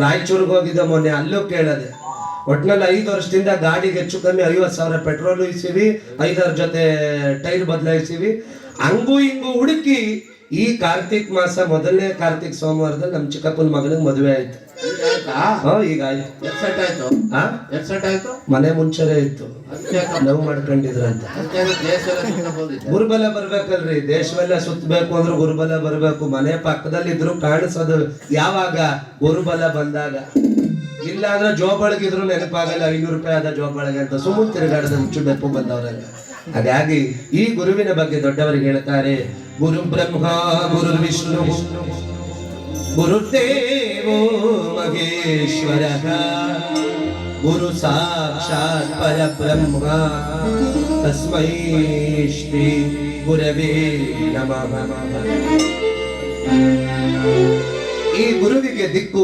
ರಾಯಚೂರ್ಗೆ ಹೋಗಿದ್ದ ಮೊನ್ನೆ, ಅಲ್ಲೂ ಕೇಳದೆ. ಒಟ್ನಲ್ಲಿ 5 ವರ್ಷದಿಂದ ಗಾಡಿಗೆ ಹೆಚ್ಚು ಕಮ್ಮಿ 50,000 ಪೆಟ್ರೋಲ್ ಇಸಿವಿ, 5 ಜೊತೆ ಟೈರ್ ಬದಲಾಯಿಸಿವಿ. ಹಂಗೂ ಹಿಂಗೂ ಹುಡುಕಿ ಈ ಕಾರ್ತಿಕ್ ಮಾಸ ಮೊದಲನೇ ಕಾರ್ತಿಕ್ ಸೋಮವಾರದಲ್ಲಿ ನಮ್ ಚಿಕ್ಕಪ್ಪನ ಮಗನಿಗೆ ಮದುವೆ ಆಯ್ತು. ಈಗ ಆಯ್ತು. ಮನೆ ಮುಂಚೆನೆ ಇತ್ತು, ಲವ್ ಮಾಡ್ಕೊಂಡಿದ್ರಂತ. ಗುರುಬಲ ಬರ್ಬೇಕಲ್ರಿ, ದೇಶವೆಲ್ಲ ಸುತ್ತಬೇಕು ಅಂದ್ರೆ ಗುರುಬಲ ಬರ್ಬೇಕು. ಮನೆ ಪಕ್ಕದಲ್ಲಿ ಇದ್ರು ಕಾಣಿಸೋದು ಯಾವಾಗ? ಗುರುಬಲ ಬಂದಾಗ. ಇಲ್ಲ ಅಂದ್ರೆ ಜೋಬಳಗಿದ್ರು ನೆನಪಾಗಲ್ಲ, 500 ರೂಪಾಯಿ ಆದ ಜೋಬಳಗೆ ಅಂತ ಸುಮ್ಮನೆ ತಿರುಗಾಡದ ಹುಚ್ಚು ಬೆಪ್ಪು ಬಂದವರೆಲ್ಲ. ಹಾಗಾಗಿ ಈ ಗುರುವಿನ ಬಗ್ಗೆ ದೊಡ್ಡವರಿಗೆ ಹೇಳ್ತಾರೆ, ಗುರು ಬ್ರಹ್ಮ ಗುರು ವಿಷ್ಣು ಗುರುದೇವೋ ಮಹೇಶ್ವರ ಗುರು ಸಾಕ್ಷಾತ್ ಪರಬ್ರಹ್ಮ ತಸ್ಮೈ ಶ್ರೀ ಗುರವೇ ನಮಃ. ಈ ಗುರುವಿಗೆ ದಿಕ್ಕು